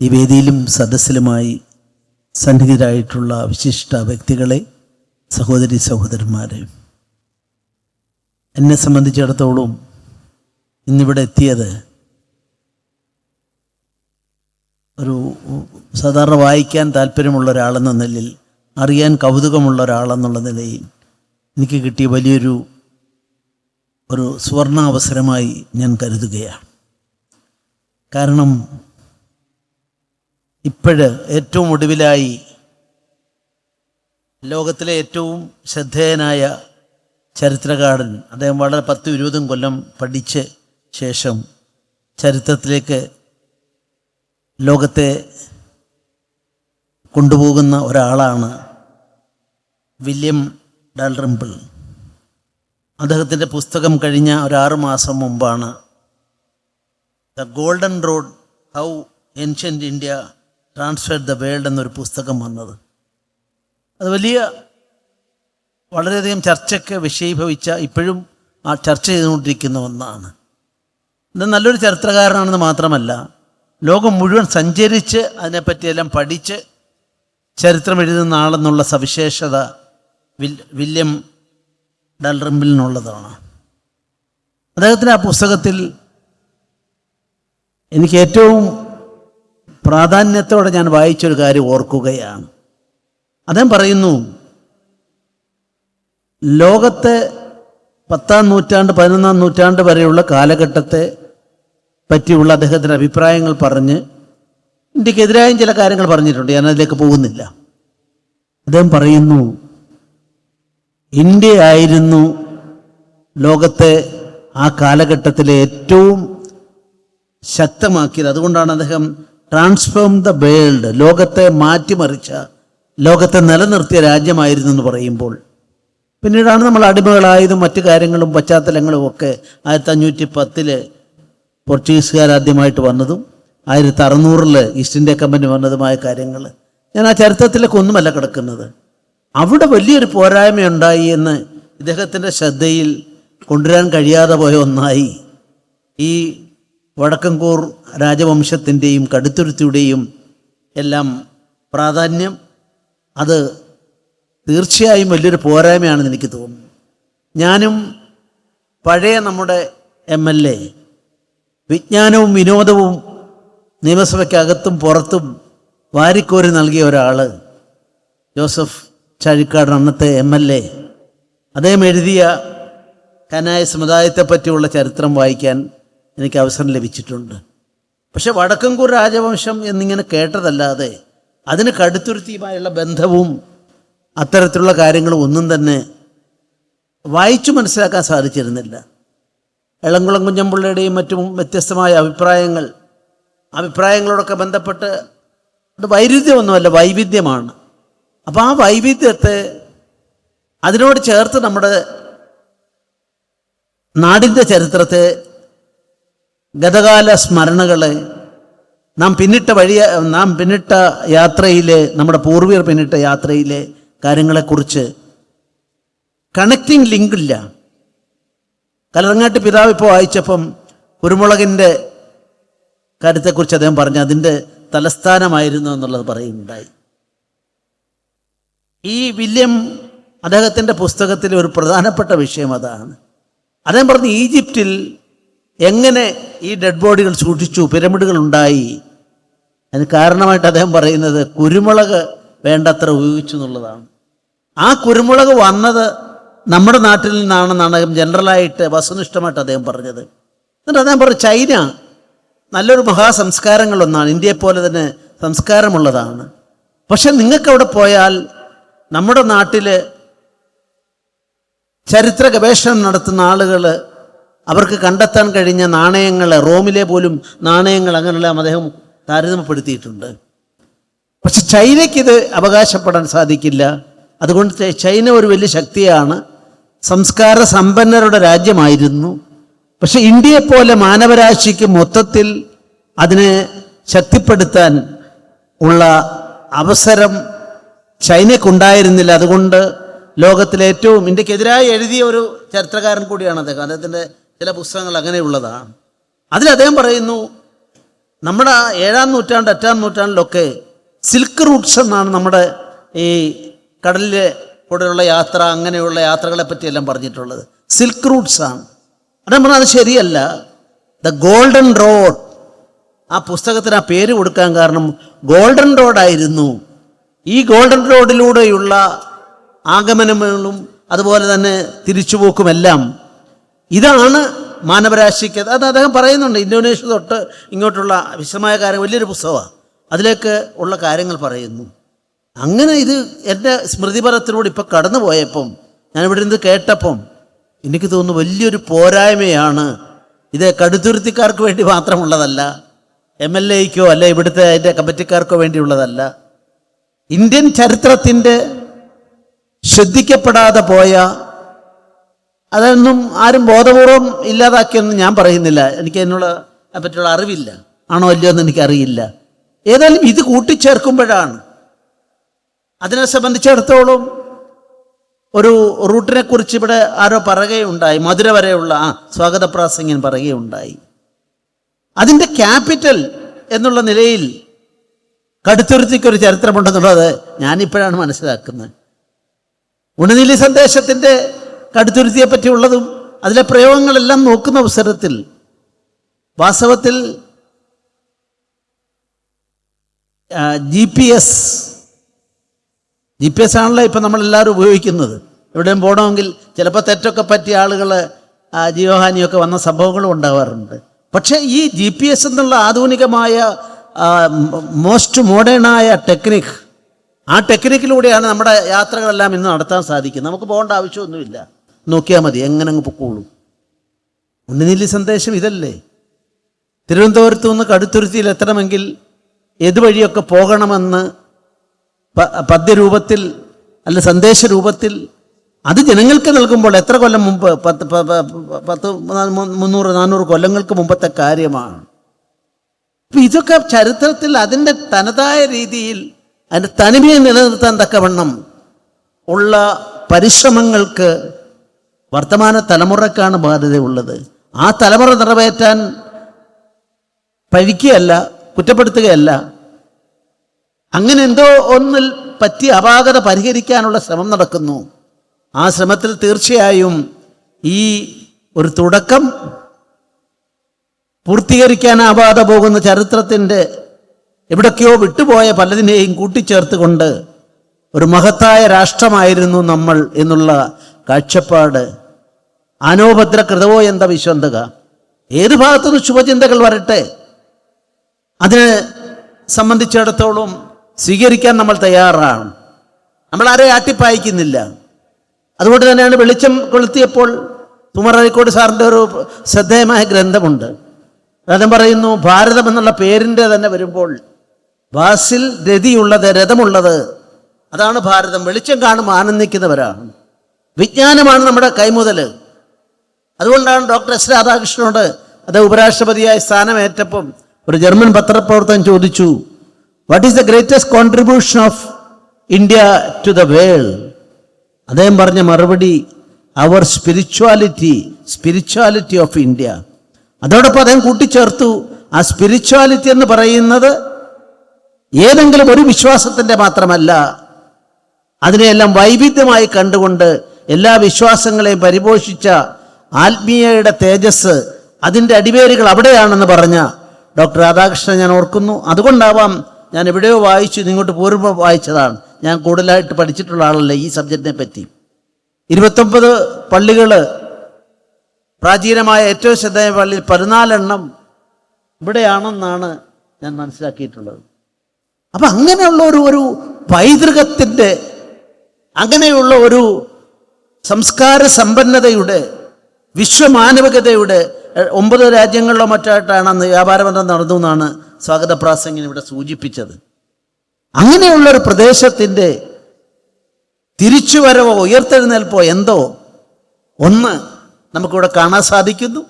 ഈ വേദിയിലും സദസ്സിലുമായി സന്നിഹിതരായിട്ടുള്ള വിശിഷ്ട വ്യക്തികളെ, സഹോദരി സഹോദരന്മാരെ, എന്നെ സംബന്ധിച്ചിടത്തോളം ഇന്നിവിടെ എത്തിയത് ഒരു സാധാരണ വായിക്കാൻ താല്പര്യമുള്ള ഒരാളെന്ന നിലയിൽ, അറിയാൻ കൗതുകമുള്ള ഒരാളെന്നുള്ള നിലയിൽ എനിക്ക് കിട്ടിയ വലിയൊരു സുവർണാവസരമായി ഞാൻ കരുതുകയാണ്. കാരണം ഏറ്റവും ഒടുവിലായി ലോകത്തിലെ ഏറ്റവും ശ്രദ്ധേയനായ ചരിത്രകാരൻ, അദ്ദേഹം വളരെ 10-20 കൊല്ലം പഠിച്ച ശേഷം ചരിത്രത്തിലേക്ക് ലോകത്തെ കൊണ്ടുപോകുന്ന ഒരാളാണ് വില്യം ഡാൽറിംപിൾ. അദ്ദേഹത്തിൻ്റെ പുസ്തകം കഴിഞ്ഞ 6 മാസം മുമ്പാണ് the golden road, how ancient India transferred the world എന്നൊരു പുസ്തകം വന്നത്. അത് വളരെയധികം ചർച്ചയ്ക്ക് വിഷയീഭവിച്ച, ഇപ്പോഴും ആ ചർച്ച ചെയ്തുകൊണ്ടിരിക്കുന്ന ഒന്നാണ്. ഇത് നല്ലൊരു ചരിത്രകാരനാണെന്ന് മാത്രമല്ല, ലോകം മുഴുവൻ സഞ്ചരിച്ച് അതിനെപ്പറ്റിയെല്ലാം പഠിച്ച് ചരിത്രം എഴുതുന്ന ആളെന്നുള്ള സവിശേഷത വില്യം ഡാൽറിംപിളിനുള്ളതാണ്. അദ്ദേഹത്തിൻ്റെ ആ പുസ്തകത്തിൽ എനിക്ക് ഏറ്റവും പ്രാധാന്യത്തോടെ ഞാൻ വായിച്ചൊരു കാര്യം ഓർക്കുകയാണ്. അദ്ദേഹം പറയുന്നു, ലോകത്തെ 10-ാം നൂറ്റാണ്ട് 11-ാം നൂറ്റാണ്ട് വരെയുള്ള കാലഘട്ടത്തെ പറ്റിയുള്ള അദ്ദേഹത്തിൻ്റെ അഭിപ്രായങ്ങൾ പറഞ്ഞ് ഇന്ത്യക്കെതിരായും ചില കാര്യങ്ങൾ പറഞ്ഞിട്ടുണ്ട്. ഞാനതിലേക്ക് പോകുന്നില്ല. അദ്ദേഹം പറയുന്നു, ഇന്ത്യയായിരുന്നു ലോകത്തെ ആ കാലഘട്ടത്തിലെ ഏറ്റവും ശക്തമാക്കിയത്. അതുകൊണ്ടാണ് അദ്ദേഹം ട്രാൻസ്ഫോം ദ വേൾഡ്, ലോകത്തെ മാറ്റിമറിച്ച, ലോകത്തെ നിലനിർത്തിയ രാജ്യമായിരുന്നു എന്ന് പറയുമ്പോൾ, പിന്നീടാണ് നമ്മൾ അടിമകളായതും മറ്റു കാര്യങ്ങളും പശ്ചാത്തലങ്ങളും ഒക്കെ 1510 പോർച്ചുഗീസുകാർ ആദ്യമായിട്ട് വന്നതും 1600 ഈസ്റ്റ് ഇന്ത്യ കമ്പനി വന്നതുമായ കാര്യങ്ങൾ. ഞാൻ ആ ചരിത്രത്തിലേക്ക് ഒന്നുമല്ല കിടക്കുന്നത്. അവിടെ വലിയൊരു പോരായ്മയുണ്ടായി എന്ന് ഇദ്ദേഹത്തിൻ്റെ ശ്രദ്ധയിൽ കൊണ്ടുവരാൻ കഴിയാതെ പോയ ഒന്നായി ഈ വടക്കൻകൂർ രാജവംശത്തിൻ്റെയും കടുത്തുരുത്തിയുടെയും എല്ലാം പ്രാധാന്യം. അത് തീർച്ചയായും വലിയൊരു പോരായ്മയാണെന്ന് എനിക്ക് തോന്നുന്നു. ഞാനും പഴയ നമ്മുടെ MLA, വിജ്ഞാനവും വിനോദവും നിയമസഭയ്ക്കകത്തും പുറത്തും വാരിക്കോരി നൽകിയ ഒരാൾ, ജോസഫ് ചാഴിക്കാടൻ, അന്നത്തെ MLA. അദ്ദേഹം എഴുതിയ കനായ സമുദായത്തെ പറ്റിയുള്ള ചരിത്രം വായിക്കാൻ എനിക്ക് അവസരം ലഭിച്ചിട്ടുണ്ട്. പക്ഷെ വടക്കൻകൂർ രാജവംശം എന്നിങ്ങനെ കേട്ടതല്ലാതെ അതിന് കടുത്തുരുത്തിയുമായുള്ള ബന്ധവും അത്തരത്തിലുള്ള കാര്യങ്ങളും ഒന്നും തന്നെ വായിച്ചു മനസ്സിലാക്കാൻ സാധിച്ചിരുന്നില്ല. എളംകുളം കുഞ്ഞമ്പിള്ളയുടെയും മറ്റും വ്യത്യസ്തമായ അഭിപ്രായങ്ങളോടൊക്കെ ബന്ധപ്പെട്ട് അത് വൈരുദ്ധ്യമൊന്നുമല്ല, വൈവിധ്യമാണ്. അപ്പോൾ ആ വൈവിധ്യത്തെ അതിനോട് ചേർത്ത് നമ്മുടെ നാടിൻ്റെ ചരിത്രത്തെ, ഗതകാല സ്മരണകളെ, നാം പിന്നിട്ട യാത്രയിലെ, നമ്മുടെ പൂർവികർ പിന്നിട്ട യാത്രയിലെ കാര്യങ്ങളെക്കുറിച്ച് കണക്റ്റിംഗ് ലിങ്കില്ല. കലറങ്ങാട്ട് പിതാവ് ഇപ്പോൾ വായിച്ചപ്പം കുരുമുളകിൻ്റെ കാര്യത്തെക്കുറിച്ച് അദ്ദേഹം പറഞ്ഞു, അതിൻ്റെ തലസ്ഥാനമായിരുന്നു എന്നുള്ളത് പറയുന്നുണ്ടായി. ഈ വില്യം അദ്ദേഹത്തിൻ്റെ പുസ്തകത്തിലെ ഒരു പ്രധാനപ്പെട്ട വിഷയം അതാണ്. അദ്ദേഹം പറഞ്ഞു, ഈജിപ്തിൽ എങ്ങനെ ഈ ഡെഡ് ബോഡികൾ സൂക്ഷിച്ചു, പിരമിഡുകൾ ഉണ്ടായി. അതിന് കാരണമായിട്ട് അദ്ദേഹം പറയുന്നത് കുരുമുളക് വേണ്ടത്ര ഉപയോഗിച്ചു എന്നുള്ളതാണ്. ആ കുരുമുളക് വന്നത് നമ്മുടെ നാട്ടിൽ നിന്നാണെന്നാണ് ജനറലായിട്ട് വസ്തുനിഷ്ഠമായിട്ട് അദ്ദേഹം പറഞ്ഞത്. എന്നിട്ട് അദ്ദേഹം പറഞ്ഞു, ചൈന നല്ലൊരു മഹാസംസ്കാരങ്ങളൊന്നാണ്, ഇന്ത്യയെപ്പോലെ തന്നെ സംസ്കാരമുള്ളതാണ്. പക്ഷെ നിങ്ങൾക്കവിടെ പോയാൽ നമ്മുടെ നാട്ടിൽ ചരിത്ര ഗവേഷണം നടത്തുന്ന ആളുകൾ, അവർക്ക് കണ്ടെത്താൻ കഴിഞ്ഞ നാണയങ്ങൾ, റോമിലെ പോലും നാണയങ്ങൾ, അങ്ങനെയെല്ലാം അദ്ദേഹം താരതമ്യപ്പെടുത്തിയിട്ടുണ്ട്. പക്ഷെ ചൈനയ്ക്കിത് അവകാശപ്പെടാൻ സാധിക്കില്ല. അതുകൊണ്ട് ചൈന ഒരു വലിയ ശക്തിയാണ്, സംസ്കാര സമ്പന്നരുടെ രാജ്യമായിരുന്നു. പക്ഷെ ഇന്ത്യയെപ്പോലെ മാനവരാശിക്ക് മൊത്തത്തിൽ അതിനെ ശക്തിപ്പെടുത്താൻ ഉള്ള അവസരം ചൈനയ്ക്കുണ്ടായിരുന്നില്ല. അതുകൊണ്ട് ലോകത്തിലെ ഏറ്റവും ഇന്ത്യക്കെതിരായി എഴുതിയ ഒരു ചരിത്രകാരൻ കൂടിയാണ് അദ്ദേഹം. അദ്ദേഹത്തിൻ്റെ ചില പുസ്തകങ്ങൾ അങ്ങനെയുള്ളതാണ്. അതിൽ അദ്ദേഹം പറയുന്നു, നമ്മുടെ 7-ാം നൂറ്റാണ്ട് 8-ാം നൂറ്റാണ്ടിലൊക്കെ സിൽക്ക് റൂട്ട്സ് എന്നാണ് നമ്മുടെ ഈ കടലിലെ കൂടെയുള്ള യാത്ര, അങ്ങനെയുള്ള യാത്രകളെ പറ്റിയെല്ലാം പറഞ്ഞിട്ടുള്ളത്. സിൽക്ക് റൂട്ട്സ് ആണ്. അത് പറഞ്ഞാൽ അത് ശരിയല്ല. ദ ഗോൾഡൻ റോഡ്, ആ പുസ്തകത്തിന് ആ പേര് കൊടുക്കാൻ കാരണം ഗോൾഡൻ റോഡായിരുന്നു. ഈ ഗോൾഡൻ റോഡിലൂടെയുള്ള ആഗമനങ്ങളും അതുപോലെ തന്നെ തിരിച്ചുപോക്കുമെല്ലാം ഇതാണ് മാനവരാശിക്ക്. അത് അദ്ദേഹം പറയുന്നുണ്ട്. ഇന്തോനേഷ്യ തൊട്ട് ഇങ്ങോട്ടുള്ള വിശദമായ കാര്യം വലിയൊരു പുസ്തകമാണ്. അതിലേക്ക് ഉള്ള കാര്യങ്ങൾ പറയുന്നു. അങ്ങനെ ഇത് എൻ്റെ സ്മൃതിപരത്തിലൂടെ ഇപ്പം കടന്നു പോയപ്പം, ഞാനിവിടെ നിന്ന് കേട്ടപ്പം എനിക്ക് തോന്നുന്നു വലിയൊരു പോരായ്മയാണ്. ഇത് കടുത്തുരുത്തിക്കാർക്ക് വേണ്ടി മാത്രമുള്ളതല്ല, MLAയ്ക്കോ അല്ല ഇവിടുത്തെ അതിൻ്റെ കമ്മിറ്റിക്കാർക്കോ വേണ്ടിയുള്ളതല്ല. ഇന്ത്യൻ ചരിത്രത്തിൻ്റെ ശ്രദ്ധിക്കപ്പെടാതെ പോയ, അതൊന്നും ആരും ബോധപൂർവം ഇല്ലാതാക്കിയെന്ന് ഞാൻ പറയുന്നില്ല. എനിക്ക് അതിനുള്ള പറ്റിയുള്ള അറിവില്ല, ആണോ അല്ലയോ എന്ന് എനിക്കറിയില്ല. ഏതായാലും ഇത് കൂട്ടിച്ചേർക്കുമ്പോഴാണ് അതിനെ സംബന്ധിച്ചിടത്തോളം ഒരു റൂട്ടിനെ കുറിച്ച് ഇവിടെ ആരോ പറയുകയുണ്ടായി, മധുര വരെയുള്ള സ്വാഗത പ്രാസംഗ്യൻ പറയുകയുണ്ടായി. അതിൻ്റെ ക്യാപിറ്റൽ എന്നുള്ള നിലയിൽ കടുത്തുരുത്തിക്കൊരു ചരിത്രമുണ്ടെന്നുള്ളത് ഞാനിപ്പോഴാണ് മനസ്സിലാക്കുന്നത്. ഉണനീലി സന്ദേശത്തിൻ്റെ കടുത്തുരുത്തിയെ പറ്റിയുള്ളതും അതിലെ പ്രയോഗങ്ങളെല്ലാം നോക്കുന്ന അവസരത്തിൽ വാസ്തവത്തിൽ GPS ആണല്ലോ ഇപ്പം നമ്മളെല്ലാവരും ഉപയോഗിക്കുന്നത്. എവിടെയും പോകണമെങ്കിൽ ചിലപ്പോൾ തെറ്റൊക്കെ പറ്റിയ ആളുകൾ ജീവഹാനിയൊക്കെ വന്ന സംഭവങ്ങളും ഉണ്ടാവാറുണ്ട്. പക്ഷേ ഈ GPS എന്നുള്ള ആധുനികമായ മോസ്റ്റ് മോഡേണായ ടെക്നിക്ക്, ആ ടെക്നിക്കിലൂടെയാണ് നമ്മുടെ യാത്രകളെല്ലാം ഇന്ന് നടത്താൻ സാധിക്കുന്നത്. നമുക്ക് പോകേണ്ട ആവശ്യമൊന്നുമില്ല, നോക്കിയാൽ മതി, എങ്ങനെ അങ്ങ് പൊക്കോളൂ. ഉണ്ണുനീലി സന്ദേശം ഇതല്ലേ. തിരുവനന്തപുരത്തു നിന്ന് കടുത്തുരുത്തിയിൽ എത്തണമെങ്കിൽ ഏതുവഴിയൊക്കെ പോകണമെന്ന് പദ്യരൂപത്തിൽ അല്ല സന്ദേശ രൂപത്തിൽ അത് ജനങ്ങൾക്ക് നൽകുമ്പോൾ എത്ര കൊല്ലം മുമ്പ്, 300-400 കൊല്ലങ്ങൾക്ക് മുമ്പത്തെ കാര്യമാണ്. അപ്പം ഇതൊക്കെ ചരിത്രത്തിൽ അതിൻ്റെ തനതായ രീതിയിൽ അതിൻ്റെ തനിമയെ നിലനിർത്താൻ തക്കവണ്ണം ഉള്ള പരിശ്രമങ്ങൾക്ക് വർത്തമാന തലമുറക്കാണ് ബാധ്യതയുള്ളത്. ആ തലമുറ നിറവേറ്റാൻ പഴിക്കുകയല്ല, കുറ്റപ്പെടുത്തുകയല്ല, അങ്ങനെ എന്തോ ഒന്നിൽ പറ്റി അപാകത പരിഹരിക്കാനുള്ള ശ്രമം നടക്കുന്നു. ആ ശ്രമത്തിൽ തീർച്ചയായും ഈ ഒരു തുടക്കം പൂർത്തീകരിക്കാനാവാതെ പോകുന്ന ചരിത്രത്തിൻ്റെ എവിടൊക്കെയോ വിട്ടുപോയ പലതിനെയും കൂട്ടിച്ചേർത്തുകൊണ്ട് ഒരു മഹത്തായ രാഷ്ട്രമായിരുന്നു നമ്മൾ എന്നുള്ള കാഴ്ചപ്പാട് ആനോഭദ്ര കൃതവോ എന്താ വിശ്വന്തക. ഏത് ഭാഗത്തുനിന്ന് ശുഭചിന്തകൾ വരട്ടെ, അതിനെ സംബന്ധിച്ചിടത്തോളം സ്വീകരിക്കാൻ നമ്മൾ തയ്യാറാണ്. നമ്മൾ ആരെയും ആട്ടിപ്പായിക്കുന്നില്ല. അതുകൊണ്ട് തന്നെയാണ് വെളിച്ചം കൊളുത്തിയപ്പോൾ തുമറഴിക്കോട് സാറിൻ്റെ ഒരു ശ്രദ്ധേയമായ ഗ്രന്ഥമുണ്ട്. അദ്ദേഹം പറയുന്നു, ഭാരതം എന്നുള്ള പേരിൻ്റെ തന്നെ വരുമ്പോൾ വാസിൽ രതിയുള്ളത്, രഥമുള്ളത്, അതാണ് ഭാരതം. വെളിച്ചം കാണുമ്പോൾ ആനന്ദിക്കുന്നവരാണ്. വിജ്ഞാനമാണ് നമ്മുടെ കൈമുതൽ. അതുകൊണ്ടാണ് ഡോക്ടർ എസ് രാധാകൃഷ്ണനോട് അദ്ദേഹം ഉപരാഷ്ട്രപതിയായ സ്ഥാനമേറ്റപ്പം ഒരു ജർമ്മൻ പത്രപ്രവർത്തകൻ ചോദിച്ചു, what is the greatest contribution of India to the world? അദ്ദേഹം പറഞ്ഞ മറുപടി, അവർ സ്പിരിച്വാലിറ്റി ഓഫ് ഇന്ത്യ. അതോടൊപ്പം അദ്ദേഹം കൂട്ടിച്ചേർത്തു, ആ സ്പിരിച്വാലിറ്റി എന്ന് പറയുന്നത് ഏതെങ്കിലും ഒരു വിശ്വാസത്തിൻ്റെ മാത്രമല്ല, അതിനെയെല്ലാം വൈവിധ്യമായി കണ്ടുകൊണ്ട് എല്ലാ വിശ്വാസങ്ങളെയും പരിപോഷിച്ച ആത്മീയയുടെ തേജസ്, അതിൻ്റെ അടിവേരുകൾ അവിടെയാണെന്ന് പറഞ്ഞ ഡോക്ടർ രാധാകൃഷ്ണൻ ഞാൻ ഓർക്കുന്നു. അതുകൊണ്ടാവാം ഞാൻ എവിടെയോ വായിച്ചു, ഇങ്ങോട്ട് പോരുമ്പോൾ വായിച്ചതാണ്. ഞാൻ കൂടുതലായിട്ട് പഠിച്ചിട്ടുള്ള ആളല്ല ഈ സബ്ജക്റ്റിനെ പറ്റി. 29 പള്ളികൾ, പ്രാചീനമായ ഏറ്റവും ശ്രദ്ധേയ പള്ളി 14 ഇവിടെയാണെന്നാണ് ഞാൻ മനസ്സിലാക്കിയിട്ടുള്ളത്. അപ്പം അങ്ങനെയുള്ള ഒരു പൈതൃകത്തിൻ്റെ, അങ്ങനെയുള്ള ഒരു സംസ്കാര സമ്പന്നതയുടെ, വിശ്വമാനവികതയുടെ 9 രാജ്യങ്ങളിലോ മറ്റായിട്ടാണ് അന്ന് വ്യാപാരബന്ധം നടന്നു എന്നാണ് സ്വാഗത പ്രാസംഗ്യൻ ഇവിടെ സൂചിപ്പിച്ചത്. അങ്ങനെയുള്ളൊരു പ്രദേശത്തിൻ്റെ തിരിച്ചുവരവോ ഉയർത്തെഴുന്നേൽപ്പോ എന്തോ ഒന്ന് നമുക്കിവിടെ കാണാൻ സാധിക്കുന്നു.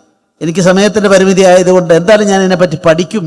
എനിക്ക് സമയത്തിൻ്റെ പരിമിതി ആയതുകൊണ്ട് എന്തായാലും ഞാൻ ഇതിനെപ്പറ്റി പഠിക്കും.